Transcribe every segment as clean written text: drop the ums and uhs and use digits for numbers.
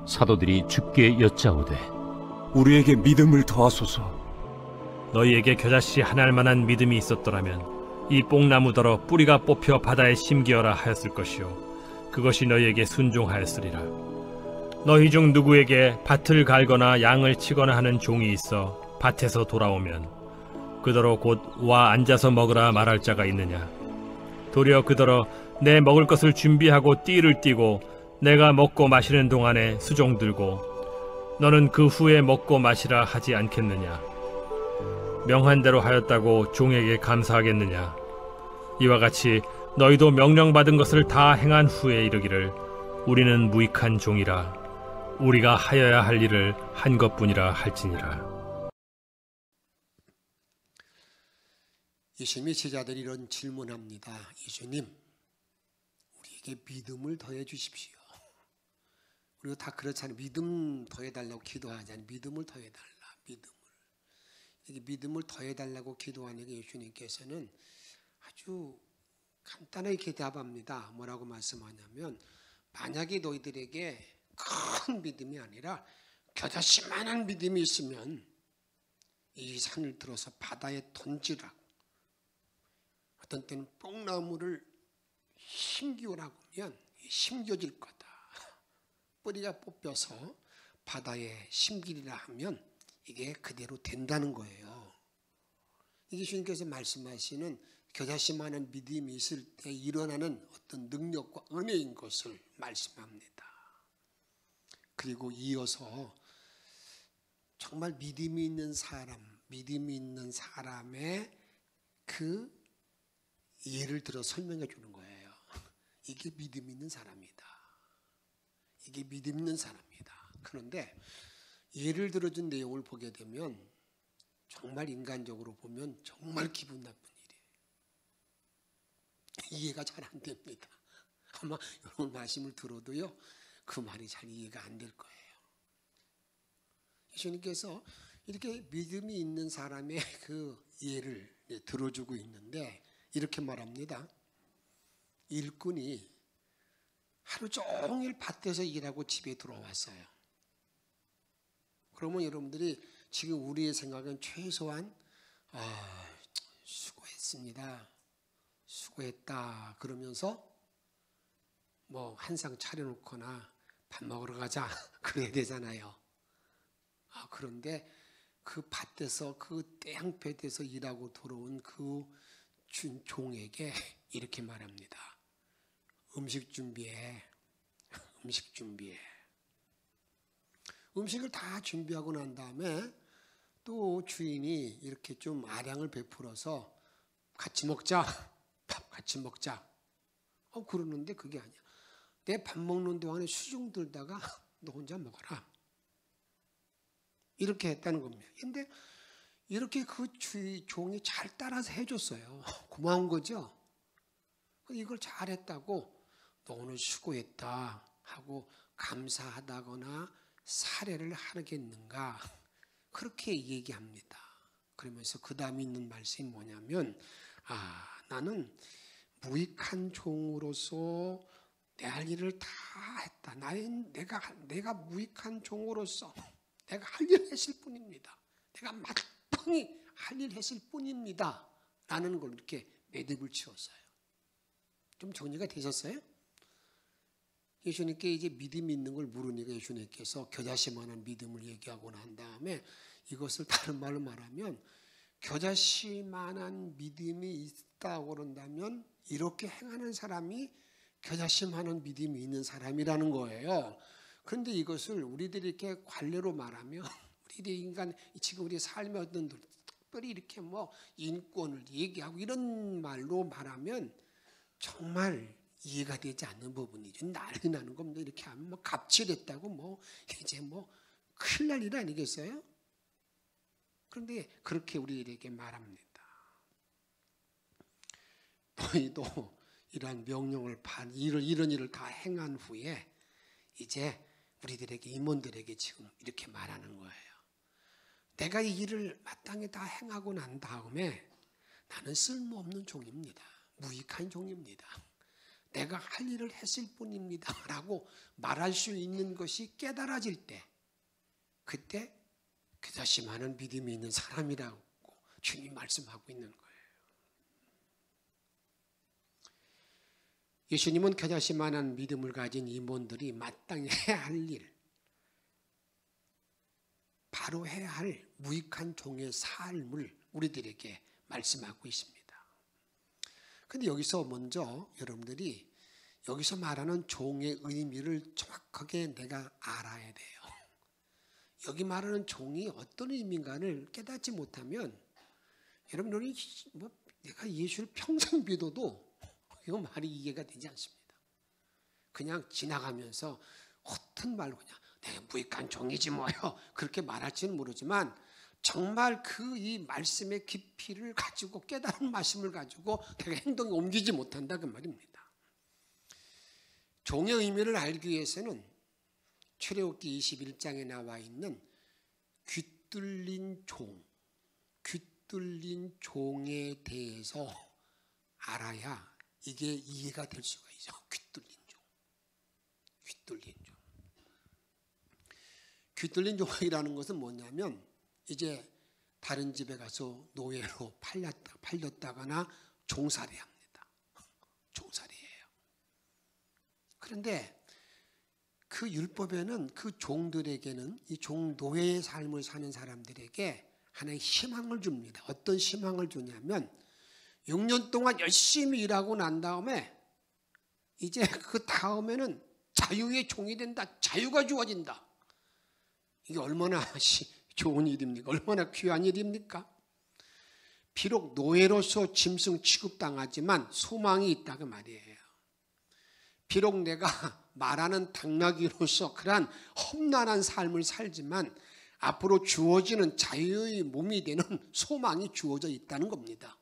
사도들이 주께 여짜오되 우리에게 믿음을 더하소서. 너희에게 겨자씨 하나할 만한 믿음이 있었더라면 이 뽕나무더러 뿌리가 뽑혀 바다에 심기어라 하였을 것이요 그것이 너희에게 순종하였으리라. 너희 중 누구에게 밭을 갈거나 양을 치거나 하는 종이 있어 밭에서 돌아오면 그더러 곧 와 앉아서 먹으라 말할 자가 있느냐? 도리어 그더러 내 먹을 것을 준비하고 띠를 띠고 내가 먹고 마시는 동안에 수종 들고 너는 그 후에 먹고 마시라 하지 않겠느냐? 명한 대로 하였다고 종에게 감사하겠느냐? 이와 같이 너희도 명령받은 것을 다 행한 후에 이르기를 우리는 무익한 종이라 우리가 하여야 할 일을 한 것뿐이라 할지니라. 예수님의 제자들이 이런 질문합니다. 예수님, 우리에게 믿음을 더해 주십시오. 우리가 다 그렇잖아요. 믿음 더해달라고 기도하잖아요. 믿음을 더해달라. 이렇게 믿음을 더해달라고 기도하는 예수님께서는 아주 간단하게 대답합니다. 뭐라고 말씀하냐면 만약에 너희들에게 큰 믿음이 아니라 겨자씨만한 믿음이 있으면 이 산을 들어서 바다에 던지라. 어떤 때는 뽕나무를 심기어라고 하면 심겨질 거다. 뿌리가 뽑혀서 바다에 심기리라 하면 이게 그대로 된다는 거예요. 이게 주님께서 말씀하시는 겨자씨만한 믿음이 있을 때 일어나는 어떤 능력과 은혜인 것을 말씀합니다. 그리고 이어서 정말 믿음이 있는 사람의 그 예를 들어 설명해 주는 거예요. 이게 믿음 있는 사람이다. 이게 믿음 있는 사람이다. 그런데 예를 들어준 내용을 보게 되면 정말 인간적으로 보면 정말 기분 나쁜 일이에요. 이해가 잘 안 됩니다. 아마 여러분 말씀을 들어도요 그 말이 잘 이해가 안 될 거예요. 예수님께서 이렇게 믿음이 있는 사람의 그 예를 들어주고 있는데 이렇게 말합니다. 일꾼이 하루 종일 밭에서 일하고 집에 들어왔어요. 그러면 여러분들이 지금 우리의 생각은 최소한 수고했습니다. 수고했다 그러면서 뭐 한 상 차려놓거나 밥 먹으러 가자 그래야 되잖아요. 그런데 그 밭에서 그 땡볕에서 일하고 들어온 그 종에게 이렇게 말합니다. 음식 준비해. 음식을 다 준비하고 난 다음에 또 주인이 이렇게 좀 아량을 베풀어서 같이 먹자. 밥 같이 먹자. 그러는데 그게 아니야. 내 밥 먹는 동안에 수중 들다가 너 혼자 먹어라. 이렇게 했다는 겁니다. 근데 이렇게 그 종이 잘 따라서 해줬어요. 고마운 거죠. 이걸 잘했다고 너 오늘 수고했다 하고 감사하다거나 사례를 하겠는가 그렇게 얘기합니다. 그러면서 그 다음에 있는 말씀이 뭐냐면 나는 무익한 종으로서 내 할 일을 다 했다. 내가 무익한 종으로서 내가 할 일 했을 뿐입니다. 내가 마땅히 할 일 했을 뿐입니다. 라는 걸 이렇게 매듭을 지었어요. 좀 정리가 되셨어요? 예수님께 이제 믿음이 있는 걸 물으니까 예수님께서 겨자씨만한 믿음을 얘기하고 난 다음에 이것을 다른 말로 말하면 겨자씨만한 믿음이 있다고 그런다면 이렇게 행하는 사람이 겨자씨만한 믿음이 있는 사람이라는 거예요. 그런데 이것을 우리들이 이렇게 관례로 말하면 우리들이 인간 지금 우리 삶의 어떤 특별히 이렇게 뭐 인권을 얘기하고 이런 말로 말하면 정말 이해가 되지 않는 부분이죠. 난리 나는 겁니다. 이렇게 하면 뭐 갑질했다고 뭐 이제 뭐 큰일 날 일 아니겠어요? 그런데 그렇게 우리에게 말합니다. 너희도 이러한 명령을 이런 일을 다 행한 후에 이제 우리들에게 임원들에게 지금 이렇게 말하는 거예요. 내가 이 일을 마땅히 다 행하고 난 다음에 나는 쓸모없는 종입니다. 무익한 종입니다. 내가 할 일을 했을 뿐입니다 라고 말할 수 있는 것이 깨달아질 때, 그때 그다시 많은 믿음이 있는 사람이라고 주님이 말씀하고 있는 거예요. 예수님은 그다시 많은 믿음을 가진 임원들이 마땅히 해야 할 일, 바로 해야 할 무익한 종의 삶을 우리들에게 말씀하고 있습니다. 근데 여기서 먼저 여러분들이 여기서 말하는 종의 의미를 정확하게 내가 알아야 돼요. 여기 말하는 종이 어떤 의미인가를 깨닫지 못하면 여러분들이 내가 예수를 평생 믿어도 이거 말이 이해가 되지 않습니다. 그냥 지나가면서 어떤 말로 그냥 내가 무익한 종이지 뭐요 그렇게 말할지는 모르지만 정말 그 이 말씀의 깊이를 가지고 깨달은 말씀을 가지고 내가 행동에 옮기지 못한다 그 말입니다. 종의 의미를 알기 위해서는 출애굽기 21장에 나와 있는 귀뚫린 종에 대해서 알아야 이게 이해가 될 수가 있죠. 귀뚫린 종이라는 것은 뭐냐면 이제 다른 집에 가서 노예로 팔렸다거나 종살이 합니다. 종살이에요. 그런데 그 율법에는 그 종들에게는 이 종 노예의 삶을 사는 사람들에게 하나의 희망을 줍니다. 어떤 희망을 주냐면 6년 동안 열심히 일하고 난 다음에 이제 그 다음에는 자유의 종이 된다. 자유가 주어진다. 이게 얼마나 좋은 일입니까? 얼마나 귀한 일입니까? 비록 노예로서 짐승 취급당하지만 소망이 있다고 말이에요. 비록 내가 말하는 당나귀로서 그러한 험난한 삶을 살지만 앞으로 주어지는 자유의 몸이 되는 소망이 주어져 있다는 겁니다.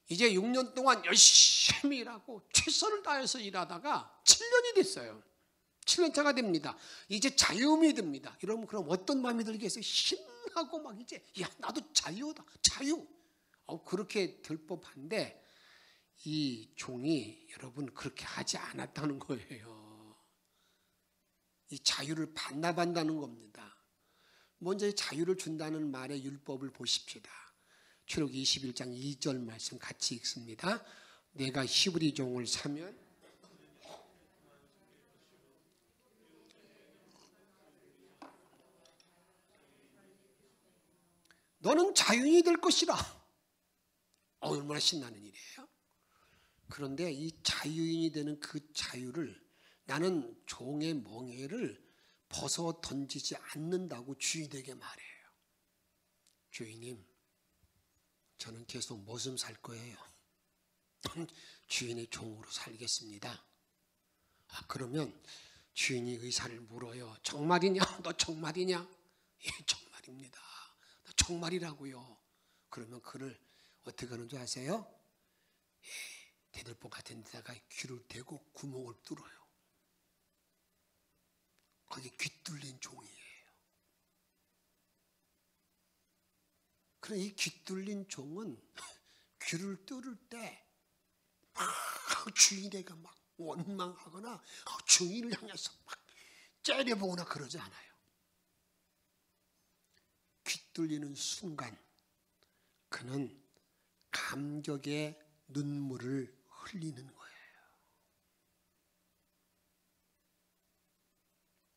이제 6년 동안 열심히 일하고 최선을 다해서 일하다가 7년이 됐어요. 7년차가 됩니다. 이제 자유음이 듭니다. 여러분 그럼 어떤 마음이 들겠어요? 신나고 막 이제 야 나도 자유다. 자유. 그렇게 될 법한데 이 종이 여러분 그렇게 하지 않았다는 거예요. 이 자유를 반납한다는 겁니다. 먼저 자유를 준다는 말의 율법을 보십시다. 출애굽기 21장 2절 말씀 같이 읽습니다. 내가 히브리 종을 사면 너는 자유인이 될 것이라. 얼마나 신나는 일이에요. 그런데 이 자유인이 되는 그 자유를 나는 종의 멍에를 벗어 던지지 않는다고 주인에게 말해요. 주인님, 저는 계속 머슴 살 거예요. 주인의 종으로 살겠습니다. 그러면 주인이 의사를 물어요. 정말이냐? 너 정말이냐? 예, 정말입니다. 나 정말이라고요. 그러면 그를 어떻게 하는 줄 아세요? 예, 대들보 같은 데다가 귀를 대고 구멍을 뚫어요. 거기 귀 뚫린 종이에요. 그래 이 귀 뚫린 종은 귀를 뚫을 때 주인에게 막 원망하거나 주인을 향해서 막 째려보거나 그러지 않아요. 귀 뚫리는 순간 그는 감격의 눈물을 흘리는 거예요.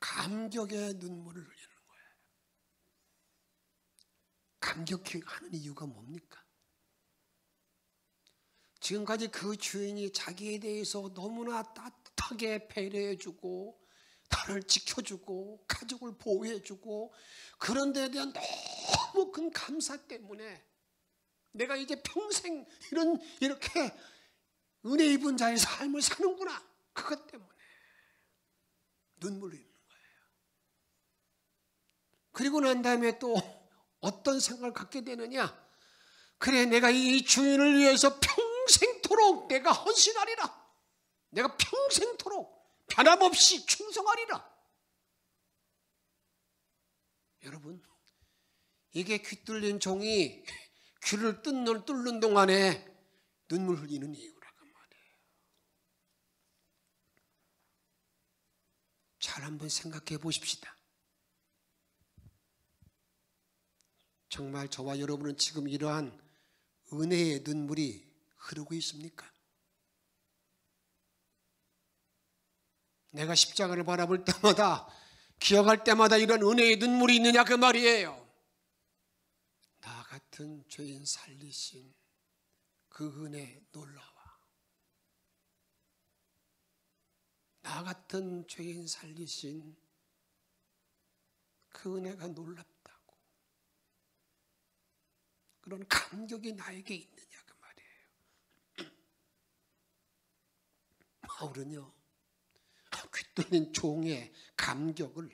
감격의 눈물을 흘리는 거예요. 감격해 하는 이유가 뭡니까? 지금까지 그 주인이 자기에 대해서 너무나 따뜻하게 배려해주고 나를 지켜주고 가족을 보호해주고 그런 데에 대한 너무 큰 감사 때문에 내가 이제 평생 이렇게 은혜 입은 자의 삶을 사는구나. 그것 때문에 눈물을 흘리는 거예요. 그리고 난 다음에 또 어떤 생각을 갖게 되느냐? 그래 내가 이 주인을 위해서 평생토록 내가 헌신하리라. 내가 평생토록 변함없이 충성하리라. 여러분 이게 귀 뚫린 종이 귀를 뚫는 동안에 눈물 흘리는 이유라고 말이에요. 잘 한번 생각해 보십시다. 정말 저와 여러분은 지금 이러한 은혜의 눈물이 흐르고 있습니까? 내가 십자가를 바라볼 때마다, 기억할 때마다 이런 은혜의 눈물이 있느냐 그 말이에요. 나 같은 죄인 살리신 그 은혜 놀라워. 나 같은 죄인 살리신 그 은혜가 놀랍다고. 그런 감격이 나에게 있느냐 그 말이에요. 바울은요, 귀뚫린 종의 감격을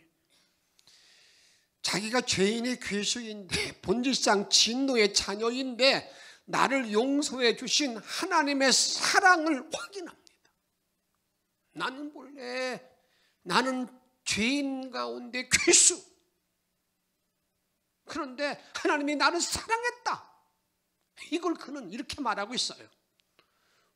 자기가 죄인의 괴수인데 본질상 진노의 자녀인데 나를 용서해 주신 하나님의 사랑을 확인합니다. 나는 본래 나는 죄인 가운데 괴수. 그런데 하나님이 나를 사랑했다. 이걸 그는 이렇게 말하고 있어요.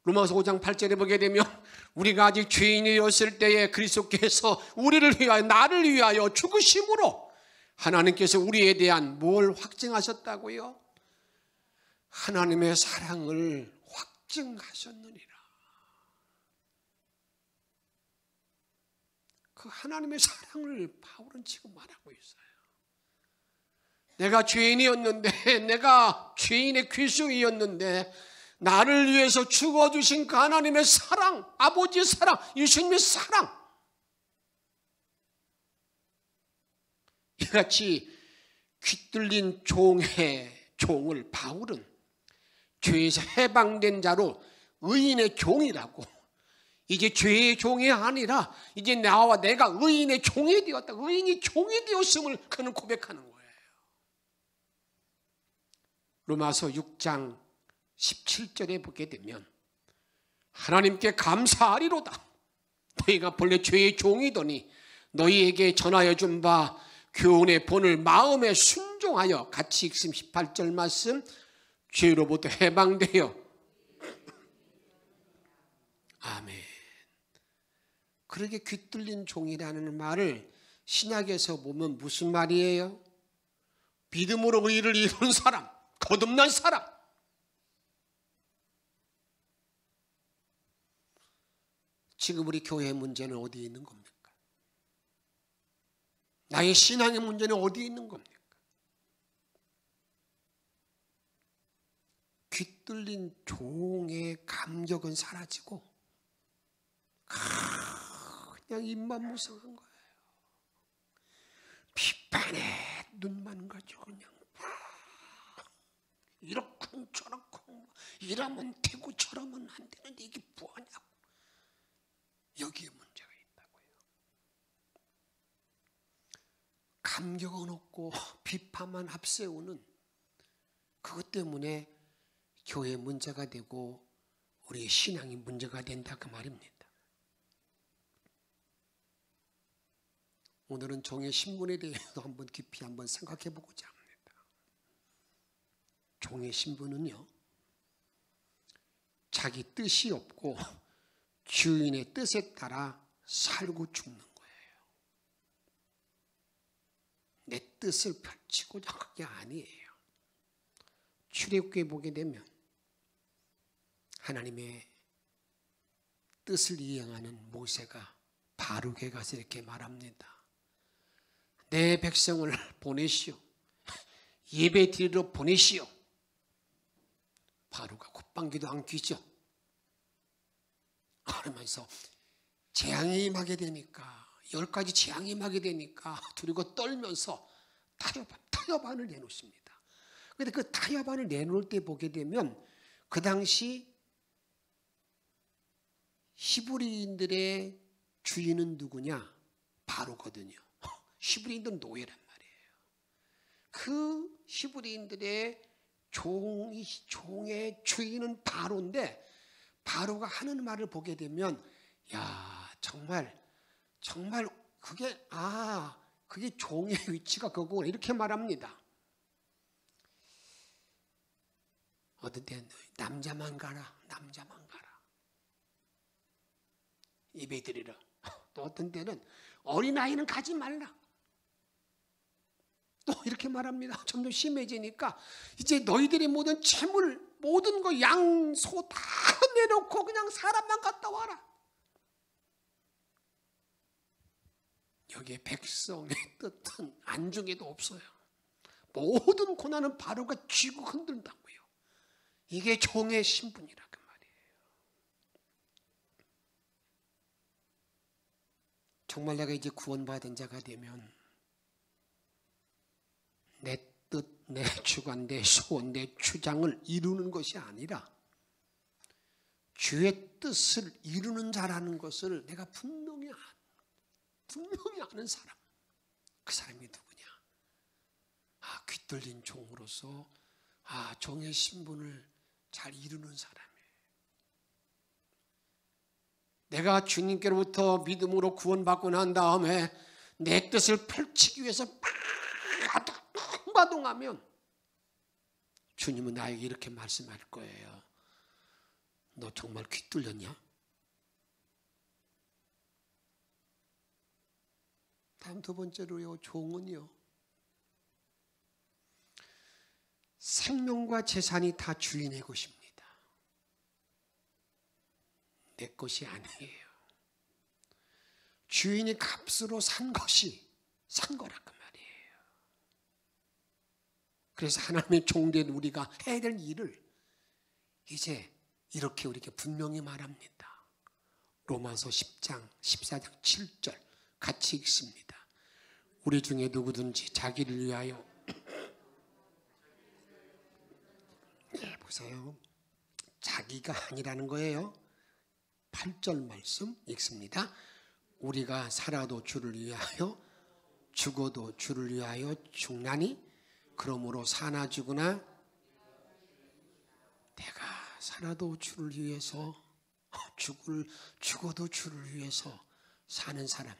로마서 5장 8절에 보게 되면 우리가 아직 죄인이었을 때에 그리스도께서 우리를 위하여 나를 위하여 죽으심으로 하나님께서 우리에 대한 뭘 확증하셨다고요? 하나님의 사랑을 확증하셨느니라. 그 하나님의 사랑을 바울은 지금 말하고 있어요. 내가 죄인이었는데, 내가 죄인의 괴수이었는데 나를 위해서 죽어주신 그 하나님의 사랑, 아버지의 사랑, 예수님의 사랑, 이같이 귀뚫린 종을 바울은 죄에서 해방된 자로 의인의 종이라고, 이제 죄의 종이 아니라 이제 나와 내가 의인의 종이 되었다, 의인이 종이 되었음을 그는 고백하는 거예요. 로마서 6장 17절에 보게 되면 하나님께 감사하리로다. 너희가 본래 죄의 종이더니 너희에게 전하여 준 바 교훈의 본을 마음에 순종하여, 같이 읽음 18절 말씀, 죄로부터 해방되어. 아멘. 그렇게 귀뚫린 종이라는 말을 신약에서 보면 무슨 말이에요? 믿음으로 의를 이룬 사람, 거듭난 사람. 지금 우리 교회의 문제는 어디에 있는 겁니까? 나의 신앙의 문제는 어디에 있는 겁니까? 귀뚫린 종의 감격은 사라지고 그냥 입만 무성한 거예요. 비판에 눈만 가지고 그냥 이렇군 저렇군, 이러면 되고 저러면 안 되는데 이게 뭐하냐고. 여기에 문제가 있다고요. 감격은 없고 비판만 앞세우는 그것 때문에 교회 문제가 되고 우리의 신앙이 문제가 된다 그 말입니다. 오늘은 종의 신분에 대해서 한번 깊이 한번 생각해 보고자 합니다. 종의 신분은요, 자기 뜻이 없고 주인의 뜻에 따라 살고 죽는 거예요. 내 뜻을 펼치고자 한 게 아니에요. 출애굽기에 보게 되면 하나님의 뜻을 이행하는 모세가 바룩에 가서 이렇게 말합니다. 내 백성을 보내시오. 예배 드리러 보내시오. 바룩아 콧방귀도 안 뀌죠. 그러면서 재앙이 임하게 되니까, 10가지 재앙이 임하게 되니까 두리고 떨면서 타협안을 내놓습니다. 그런데 그 타협안을 내놓을 때 보게 되면 그 당시 히브리인들의 주인은 누구냐? 바로거든요. 히브리인들은 노예란 말이에요. 그 히브리인들의 종의 주인은 바로인데, 바로가 하는 말을 보게 되면 야, 정말 그게 종의 위치가 그거구나, 이렇게 말합니다. 어떤 때는 남자만 가라, 남자만 가라, 예배 드리러. 또 어떤 때는 어린아이는 가지 말라. 또 이렇게 말합니다. 점점 심해지니까 이제 너희들이 모든 재물, 모든 거 양, 소 다 내놓고 그냥 사람만 갔다 와라. 여기에 백성의 뜻은 안중에도 없어요. 모든 고난은 바로가 쥐고 흔든다고요. 이게 종의 신분이라 그 말이에요. 정말 내가 이제 구원받은 자가 되면 내 뜻, 내 주관, 내 소원, 내 주장을 이루는 것이 아니라 주의 뜻을 이루는 자라는 것을 내가 분명히 아는 사람. 그 사람이 누구냐? 귀뚫린 종으로서 종의 신분을 잘 이루는 사람이에요. 내가 주님께로부터 믿음으로 구원받고 난 다음에 내 뜻을 펼치기 위해서 바둥바둥하면 주님은 나에게 이렇게 말씀할 거예요. 너 정말 귀 뚫렸냐? 다음 두 번째로요. 종은요. 생명과 재산이 다 주인의 것입니다. 내 것이 아니에요. 주인이 값으로 산 것이 산 거라 그 말이에요. 그래서 하나님의 종된 우리가 해야 될 일을 이제 이렇게 우리에게 분명히 말합니다. 로마서 10장 14장 7절 같이 읽습니다. 우리 중에 누구든지 자기를 위하여 보세요. 자기가 아니라는 거예요. 8절 말씀 읽습니다. 우리가 살아도 주를 위하여 죽어도 주를 위하여 죽나니 그러므로 사나 죽으나 내가 살아도 주를 위해서 죽어도 주를 위해서 사는 사람,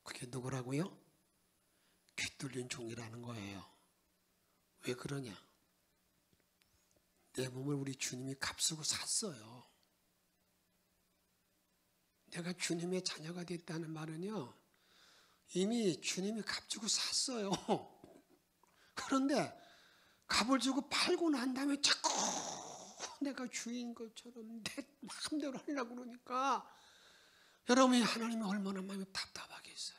그게 누구라고요? 귀뚫린 종이라는 거예요. 왜 그러냐? 내 몸을 우리 주님이 값으로 샀어요. 내가 주님의 자녀가 됐다는 말은요, 이미 주님이 값 주고 샀어요. 그런데 값을 주고 팔고 난 다음에 자꾸 내가 주인 것처럼 내 마음대로 하려고 그러니까 여러분이 하나님이 얼마나 마음이 답답하겠어요.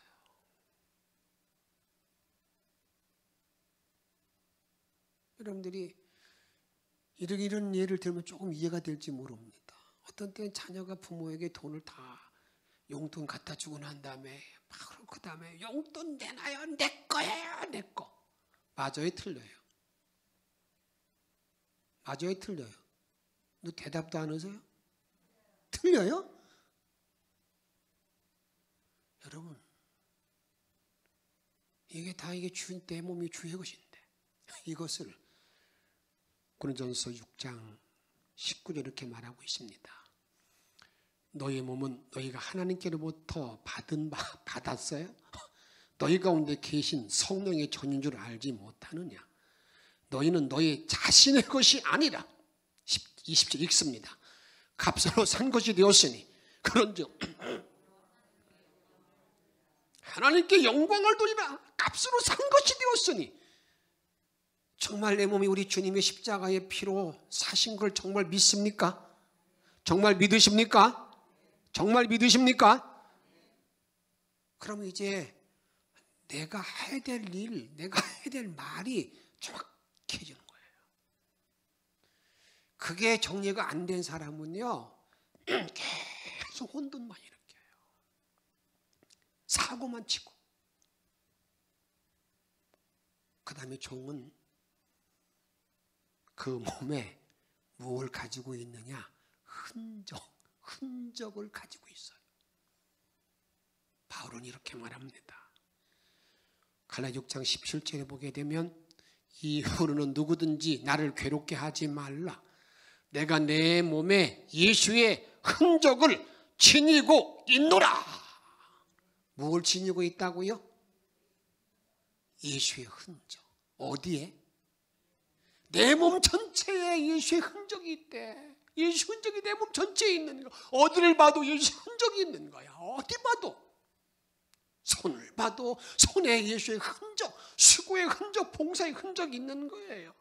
여러분들이 이런 예를 들면 조금 이해가 될지 모릅니다. 어떤 때는 자녀가 부모에게 돈을 다 용돈 갖다 주고 난 다음에 바로 그 다음에 용돈 내놔요. 내 거예요. 내 거. 맞아요? 틀려요? 맞아요? 틀려요? 너 대답도 안 하세요? 틀려요? 여러분, 이게 다 주인 내 몸이 주의 것인데 이것을 고린도전서 6장 19절 이렇게 말하고 있습니다. 너희 몸은 너희가 하나님께로부터 받았어요? 너희 가운데 계신 성령의 전인 줄 알지 못하느냐? 너희는 너희 자신의 것이 아니라 20절 읽습니다. 값으로 산 것이 되었으니 그런즉 하나님께 영광을 돌리라. 값으로 산 것이 되었으니 정말 내 몸이 우리 주님의 십자가의 피로 사신 걸 정말 믿습니까? 정말 믿으십니까? 정말 믿으십니까? 그럼 이제 내가 해야 될 일, 내가 해야 될 말이 정확해지는 거예요. 그게 정리가 안 된 사람은요, 계속 혼돈만 일으켜요. 사고만 치고. 그 다음에 종은 그 몸에 무엇을 가지고 있느냐? 흔적을 가지고 있어요. 바울은 이렇게 말합니다. 갈라디아 6장 17절에 보게 되면 이후로는 누구든지 나를 괴롭게 하지 말라. 내가 내 몸에 예수의 흔적을 지니고 있노라. 뭘 지니고 있다고요? 예수의 흔적. 어디에? 내 몸 전체에 예수의 흔적이 있대. 예수 흔적이 내 몸 전체에 있는 거야. 어디를 봐도 예수 흔적이 있는 거야. 어디 봐도. 손을 봐도 손에 예수의 흔적, 수고의 흔적, 봉사의 흔적이 있는 거예요.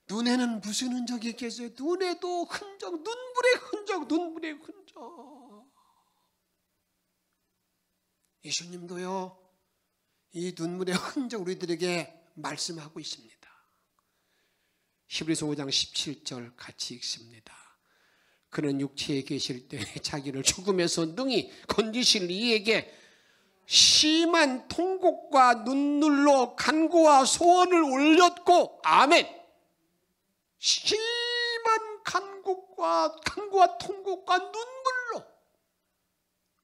눈에는 무슨 흔적이 있겠어요? 눈에도 흔적, 눈물의 흔적, 눈물의 흔적. 예수님도요, 이 눈물의 흔적 우리들에게 말씀하고 있습니다. 히브리서 5장 17절 같이 읽습니다. 그는 육체에 계실 때 자기를 죽음에서 능히 건지실 이에게 심한 통곡과 눈물로 간구와 소원을 올렸고, 아멘. 심한 간구와 통곡과 눈물로.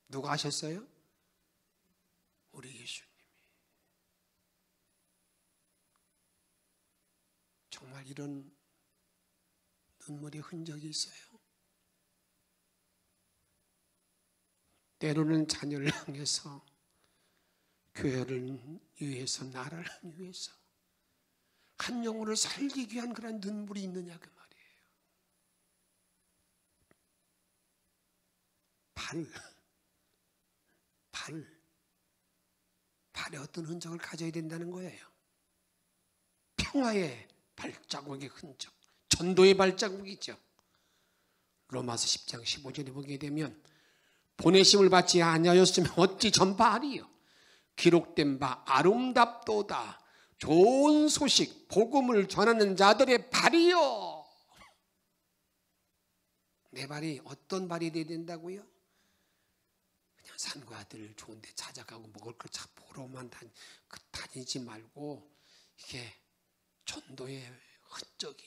누가 하셨어요? 우리 예수님이. 정말 이런 눈물의 흔적이 있어요. 때로는 자녀를 향해서, 교회를 위해서, 나라를 위해서 한 영혼을 살리기 위한 그런 눈물이 있느냐 그 말이에요. 발에 어떤 흔적을 가져야 된다는 거예요. 평화의 발자국의 흔적, 전도의 발자국이죠. 로마서 10장 15절에 보게 되면 보내심을 받지 아니하였으면 어찌 전파하리요. 기록된 바 아름답도다. 좋은 소식, 복음을 전하는 자들의 발이요. 내 발이 어떤 발이 되어야 된다고요? 그냥 산과 들 좋은 데 찾아가고 먹을 걸 보러만 다니지 말고, 이게 전도의 흔적이,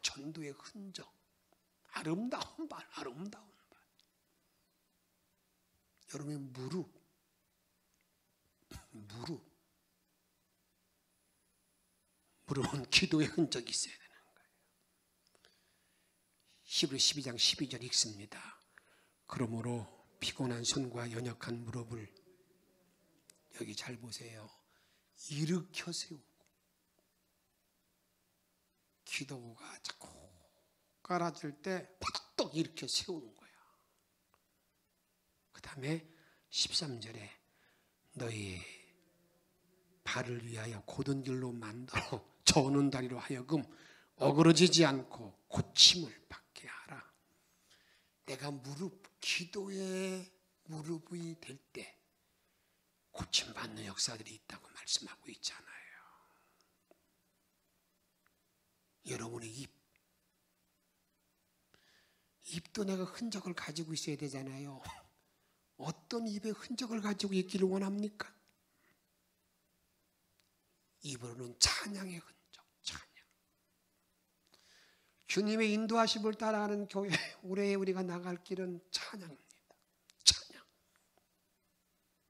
전도의 흔적, 아름다운 발, 아름다운 발. 여러분의 무릎은 기도의 흔적이 있어야 되는 거예요. 히브리 12장 12절 읽습니다. 그러므로 피곤한 손과 연약한 무릎을, 여기 잘 보세요, 일으켜 세우고, 기도가 자꾸 깔아질 때 팍떡 일으켜 세우는 거야. 그 다음에 13절에 너희 발을 위하여 곧은 길로 만들어 저는 다리로 하여금 어그러지지 않고 고침을 받게 하라. 내가 기도의 무릎이 될 때 고침받는 역사들이 있다고 말씀하고 있잖아요. 여러분의 입도 내가 흔적을 가지고 있어야 되잖아요. 어떤 입의 흔적을 가지고 있기를 원합니까? 입으로는 찬양의 흔적, 찬양. 주님의 인도하심을 따라가는 교회, 올해 우리가 나갈 길은 찬양입니다. 찬양.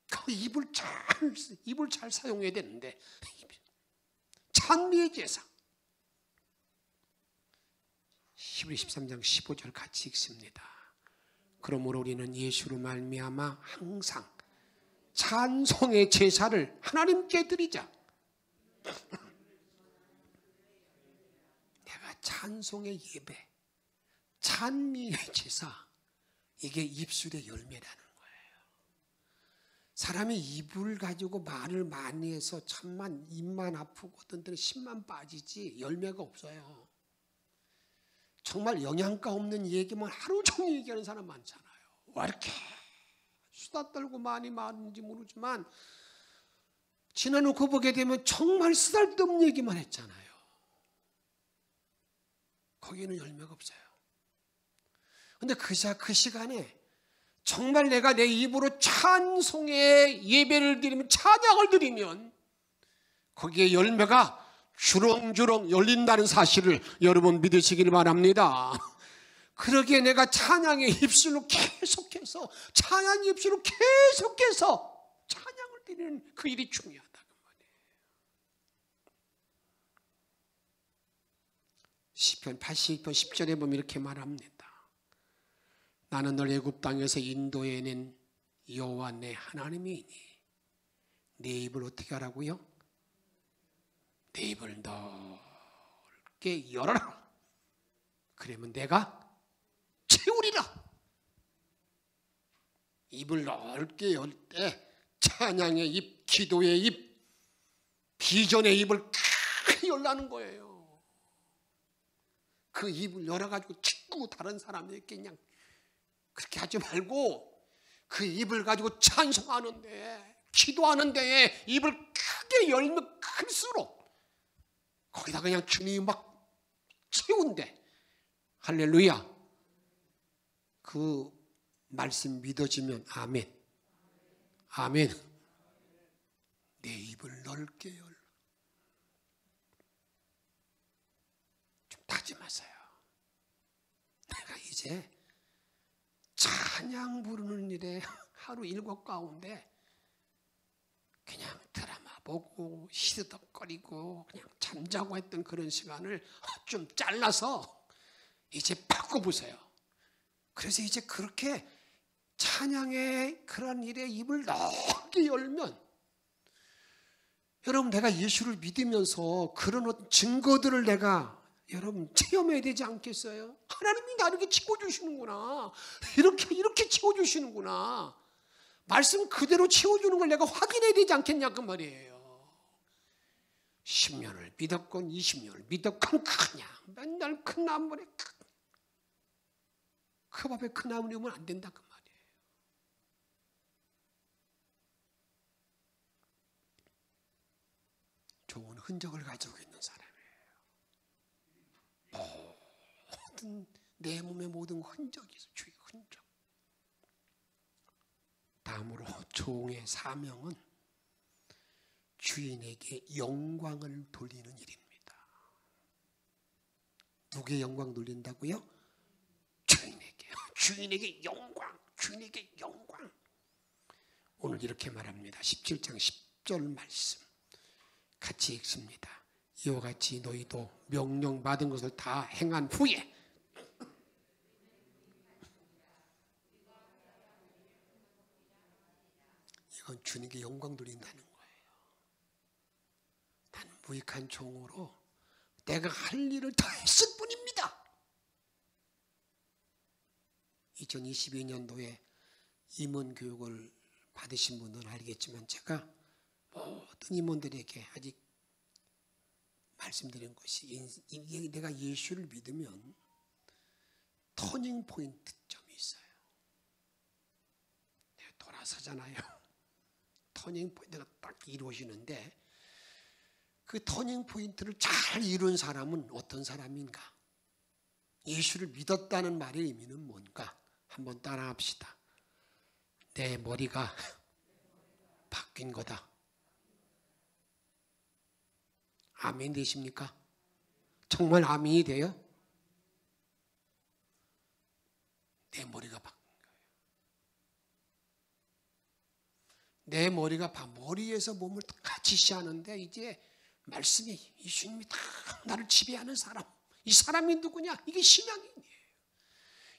그 입을 잘 사용해야 되는데, 찬미의 제사. 히브리 13장 15절 같이 읽습니다. 그러므로 우리는 예수로 말미암아 항상 찬송의 제사를 하나님께 드리자. 내가 찬송의 예배, 찬미의 제사, 이게 입술의 열매라는 거예요. 사람이 입을 가지고 말을 많이 해서 참만 입만 아프고 어떤 때는 심만 빠지지 열매가 없어요. 정말 영양가 없는 얘기만 하루 종일 얘기하는 사람 많잖아요. 왜 이렇게 수다 떨고 많이 말하는지 모르지만 지나놓고 보게 되면 정말 쓰잘데없는 얘기만 했잖아요. 거기는 열매가 없어요. 근데 그 시간에 정말 내가 내 입으로 찬송의 예배를 드리면, 찬양을 드리면 거기에 열매가 주렁주렁 열린다는 사실을 여러분 믿으시길 바랍니다. 그러기에 내가 찬양의 입술로 계속해서, 찬양의 입술로 계속해서 찬양을 드리는 그 일이 중요하다 그 말이에요. 시편 82편 10절에 보면 이렇게 말합니다. 나는 널 애굽 땅에서 인도해낸 여호와 내 하나님이니 내 입을 어떻게 하라고요? 내 입을 넓게 열어라. 그러면 내가 주렁주렁 열린다는 거예요. 사람이 입을 가지고 말을 많이 해서 정말 입만 아프고 어떤 때는 심만 빠지지 열매가 없어요. 정말 영양가 없는 얘기만 했잖아요. 채우리라. 입을 넓게 열 때 찬양의 입, 기도의 입, 비전의 입을 크게 열라는 거예요. 그 입을 열어가지고 자꾸 다른 사람에게 그냥 그렇게 하지 말고 그 입을 가지고 찬송하는데, 기도하는데 입을 크게 열면 클수록 거기다 그냥 주님이 막 채운대. 할렐루야. 그 말씀 믿어지면 아멘. 아멘. 내 입을 넓게 열. 좀 다짐하세요. 내가 이제 찬양 부르는 일에 하루 일과 가운데 그냥 드라마 보고 시드덕거리고 그냥 잠자고 했던 그런 시간을 좀 잘라서 이제 바꿔보세요. 그래서 이제 그렇게 찬양의 그런 일에 입을 넓게 열면, 여러분 내가 예수를 믿으면서 그런 어떤 증거들을 내가 여러분 체험해야 되지 않겠어요? 하나님이 나를 이렇게 채워주시는구나, 이렇게 채워주시는구나, 말씀 그대로 채워주는 걸 내가 확인해야 되지 않겠냐 그 말이에요. 10년을 믿었건 20년을 믿었건 그냥 맨날 큰 나물에 그 밥에 큰 나물이 오면 안 된다 그 말이에요. 좋은 흔적을 가지고 있는 사람이에요. 모든 내 몸의 모든 흔적이 있어요. 주의 흔적. 다음으로 종의 사명은 주인에게 영광을 돌리는 일입니다. 누구의 영광 돌린다고요? 주인에게 영광, 주인에게 영광. 오늘 이렇게 말합니다. 17장 10절 말씀 같이 읽습니다. 이와 같이 너희도 명령받은 것을 다 행한 후에 이건 주님께 영광 돌린다는 거예요. 나는 무익한 종으로 내가 할 일을 다 했을 뿐입니다. 2022년도에 임원 교육을 받으신 분들은 알겠지만 제가 모든 임원들에게 아직 말씀드린 것이, 내가 예수를 믿으면 터닝 포인트점이 있어요. 내가 돌아서잖아요. 터닝 포인트가 딱 이루어지는데 그 터닝 포인트를 잘 이룬 사람은 어떤 사람인가? 예수를 믿었다는 말의 의미는 뭔가? 한번 따라합시다. 내 머리가 바뀐 거다. 아멘 되십니까? 정말 아멘이 돼요? 내 머리가 바뀐 거예요. 내 머리가 머리에서 몸을 다 지시하는데 이제 말씀이, 예수님이 다 나를 지배하는 사람, 이 사람이 누구냐? 이게 신앙이에요.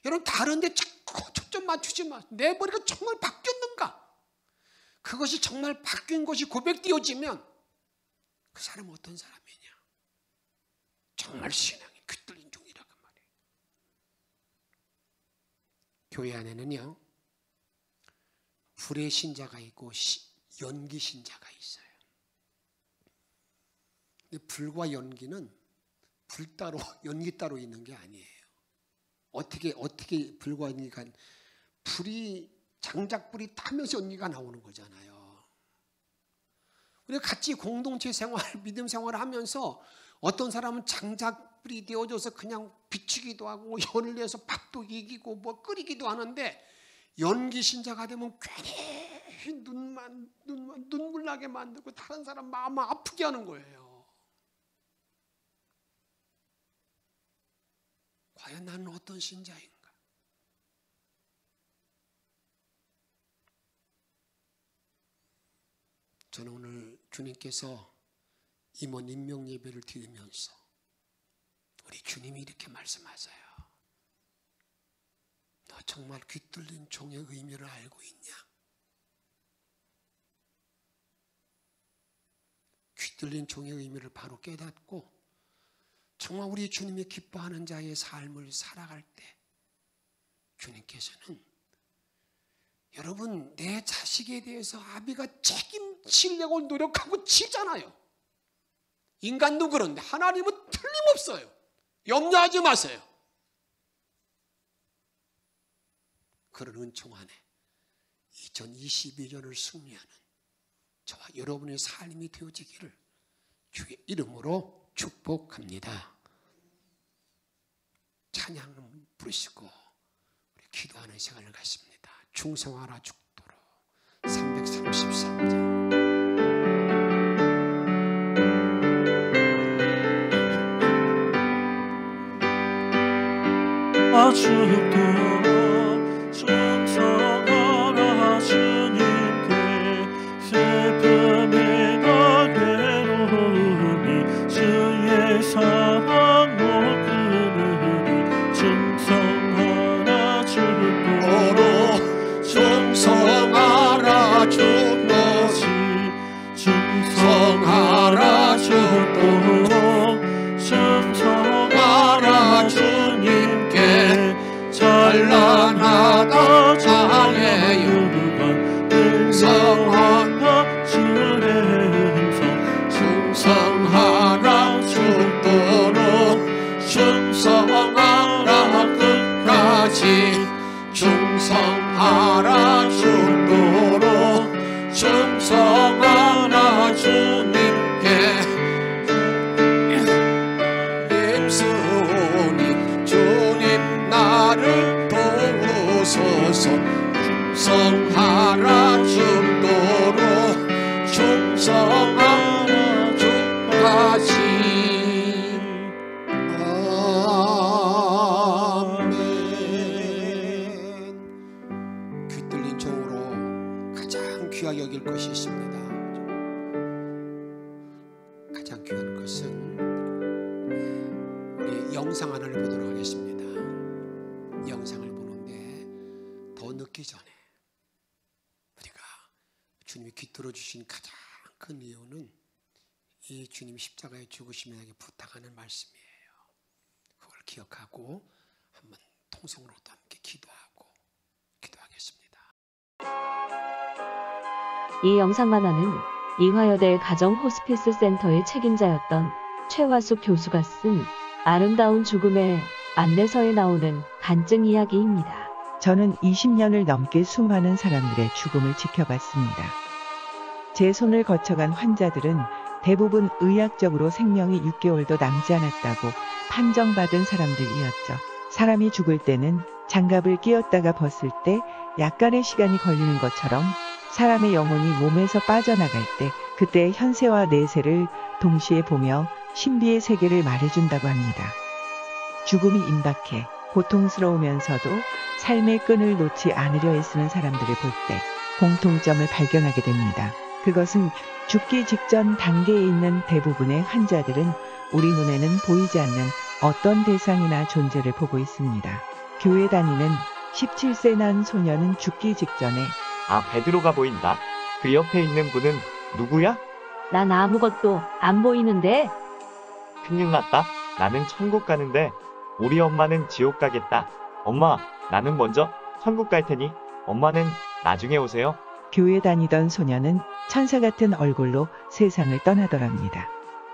여러분 다른데 자꾸 초점 맞추지 마. 내 머리가 정말 바뀌었는가? 그것이 정말 바뀐 것이 고백되어지면 그 사람은 어떤 사람이냐? 정말 신앙이 깃들린 종이라고 말이에요. 교회 안에는요, 불의 신자가 있고 연기 신자가 있어요. 근데 불과 연기는 불 따로 연기 따로 있는 게 아니에요. 어떻게 불과 연기가, 불이 장작불이 타면서 연기가 나오는 거잖아요. 우리가 같이 공동체 생활, 믿음 생활을 하면서 어떤 사람은 장작불이 되어져서 그냥 비추기도 하고 연을 내서 밥도 이기고 뭐 끓이기도 하는데, 연기 신자가 되면 괜히 눈물 나게 만들고 다른 사람 마음 아프게 하는 거예요. 과연 나는 어떤 신자인가? 저는 오늘 주님께서 임원 임명 예배를 드리면서 우리 주님이 이렇게 말씀하세요. 너 정말 깃들린 종의 의미를 알고 있냐? 깃들린 종의 의미를 바로 깨닫고 정말 우리 주님이 기뻐하는 자의 삶을 살아갈 때 주님께서는 여러분 내 자식에 대해서 아비가 책임지려고 노력하고 치잖아요. 인간도 그런데 하나님은 틀림없어요. 염려하지 마세요. 그런 은총 안에 2022년을 승리하는 저와 여러분의 삶이 되어지기를 주의 이름으로 축복합니다. 찬양 부르시고 우리 기도하는 시간을 갖습니다. 충성하라 죽도록 333장. 죽도록 충성하라 주님께 슬픔이나 괴로움이 주의 사랑 못 끊으니 충성하라 죽도록 충성하라 죽도록 충성하라 죽도록 충성하라 주님께 찬란하다 찬양의 충성하라 주의 음성 충성하라 죽도록 충성하라 끝까지 충성하라 죽도록 충성하라 주님께 임수니 주님 나를 도우소서 충성하라 죽도록 충성하라 주까지 아멘. 귀 뚫린 종으로 가장 귀하게 여길 것이 있습니다. 가장 귀한 것은 우리 영상 하나를 보도록 하겠습니다. 영상을 보는데 더 늦기 전에 우리가 주님이 깃들어 주신 가장 큰 이유는 이 주님 십자가에 죽으시면에게 부탁하는 말씀이에요. 그걸 기억하고 한번 통성으로도 함께 기도하고 기도하겠습니다. 이 영상 만화는 이화여대 가정 호스피스 센터의 책임자였던 최화숙 교수가 쓴 아름다운 죽음의 안내서에 나오는 간증 이야기입니다. 저는 20년을 넘게 수많은 사람들의 죽음을 지켜봤습니다. 제 손을 거쳐간 환자들은 대부분 의학적으로 생명이 6개월도 남지 않았다고 판정받은 사람들이었죠. 사람이 죽을 때는 장갑을 끼웠다가 벗을 때 약간의 시간이 걸리는 것처럼 사람의 영혼이 몸에서 빠져나갈 때 그때의 현세와 내세를 동시에 보며 신비의 세계를 말해준다고 합니다. 죽음이 임박해 고통스러우면서도 삶의 끈을 놓지 않으려 애쓰는 사람들을 볼 때 공통점을 발견하게 됩니다. 그것은 죽기 직전 단계에 있는 대부분의 환자들은 우리 눈에는 보이지 않는 어떤 대상이나 존재를 보고 있습니다. 교회 다니는 17세 난 소녀는 죽기 직전에 베드로가 보인다. 그 옆에 있는 분은 누구야? 난 아무것도 안 보이는데. 큰일 났다. 나는 천국 가는데 우리 엄마는 지옥 가겠다. 엄마, 나는 먼저 천국 갈 테니 엄마는 나중에 오세요. 교회 다니던 소녀는 천사 같은 얼굴로 세상을 떠나더랍니다.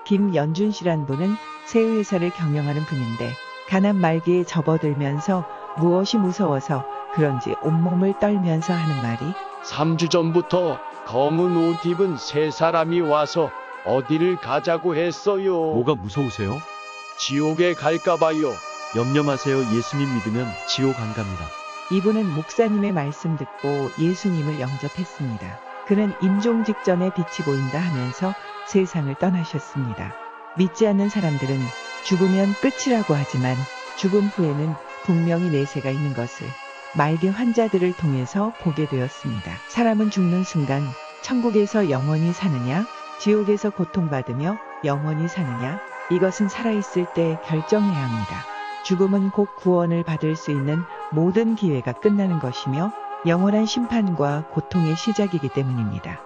김연준 씨란 분은 새 회사를 경영하는 분인데 가난 말기에 접어들면서 무엇이 무서워서 그런지 온몸을 떨면서 하는 말이 3주 전부터 검은 옷 입은 세 사람이 와서 어디를 가자고 했어요. 뭐가 무서우세요? 지옥에 갈까봐요. 염려 마세요. 예수님 믿으면 지옥 안 갑니다. 이분은 목사님의 말씀 듣고 예수님을 영접했습니다. 그는 임종 직전에 빛이 보인다 하면서 세상을 떠나셨습니다. 믿지 않는 사람들은 죽으면 끝이라고 하지만 죽음 후에는 분명히 내세가 있는 것을 말기 환자들을 통해서 보게 되었습니다. 사람은 죽는 순간 천국에서 영원히 사느냐, 지옥에서 고통받으며 영원히 사느냐, 이것은 살아있을 때 결정해야 합니다. 죽음은 곧 구원을 받을 수 있는 모든 기회가 끝나는 것이며 영원한 심판과 고통의 시작이기 때문입니다.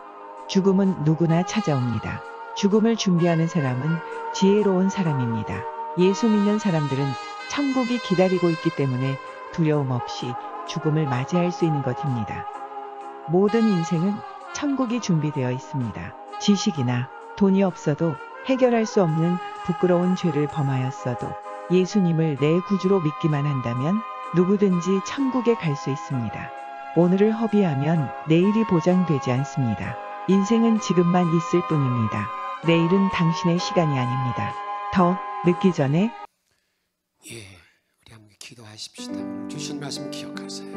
죽음은 누구나 찾아옵니다. 죽음을 준비하는 사람은 지혜로운 사람입니다. 예수 믿는 사람들은 천국이 기다리고 있기 때문에 두려움 없이 죽음을 맞이할 수 있는 것입니다. 모든 인생은 천국이 준비되어 있습니다. 지식이나 돈이 없어도 해결할 수 없는 부끄러운 죄를 범하였어도 예수님을 내 구주로 믿기만 한다면 누구든지 천국에 갈 수 있습니다. 오늘을 허비하면 내일이 보장되지 않습니다. 인생은 지금만 있을 뿐입니다. 내일은 당신의 시간이 아닙니다. 더 늦기 전에 예, 우리 함께 기도하십시다. 오늘 주신 말씀 기억하세요.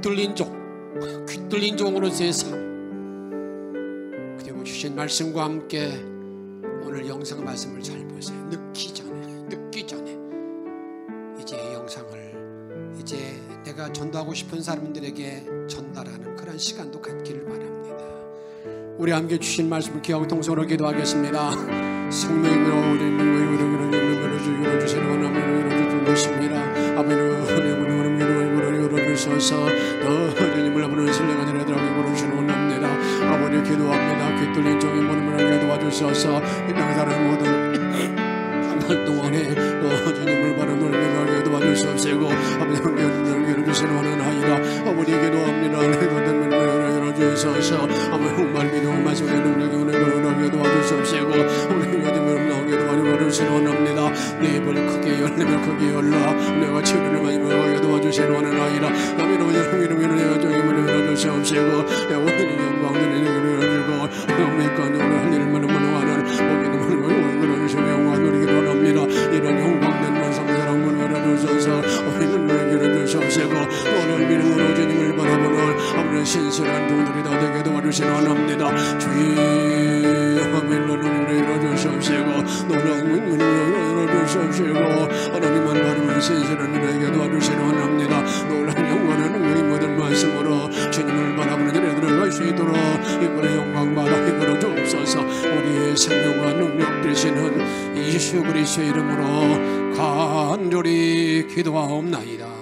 귀뚫린 종으로서의 삶, 그리고 주신 말씀과 함께 오늘 영상 말씀을 잘 보세요. 늦기 전에 이제 이 영상을 이제 내가 전도하고 싶은 사람들에게 전달하는 그런 시간도 갖기를 바랍니다. 우리 함께 주신 말씀을 기억하고 통성으로 기도하겠습니다. 생명으로 주시는 하나님을 주십니다. 아버지는 열어주셔서 더 주님을 아버지는 신뢰가 내려들어가게 부르시는 원합니다. 아버지 기도합니다. 귀뚫린 종의 문을 열게 도와주셔서 이 땅에 사는 모든 한 동안에 주님을 바라 놀게 도와주시옵시고 아버지 열어주시는 원하나이다. 아버지 기도합니다. 내가 열어주셔서 아버지 정말 믿음을 마시고 능력이 은혜를 도와주시옵시고 아버지 주님을 나오게 도와주시는 원합니다. 내 입을 크게 열리며 크게 열라 내가 치료를 많이 먹게 도와주시는 원하나이다. 아버지 이름으로 내가 주님을 열어주시옵시고 내 오늘의 영광을 열어주고 명맥과 너를 할 일을 하는 목이 너를 열어주시며 영광을 누리기를 원합니다. 이런 영광된 만상사랑 문을 열어주셔서 우리는 너를 열어주시옵시고 오늘 믿음으로 주님을 바라보는 아버지 신실한 종들이 다 되게 도와주시는 원합니다. 주의 하멜로를 열어주시옵시고 놀라운 문을 열어주시옵시고 하나님만 바라보는 신실한 이에게 도와주시는 원합니다. 놀라운 영광의 능력이 모든 말씀으로 주님을 바라보는 일에 들어갈 수 있도록 이번에 영광받아 이끌어 주옵소서. 우리의 생명과 능력 되시는 예수 그리스도의 이름으로 간절히 기도하옵나이다.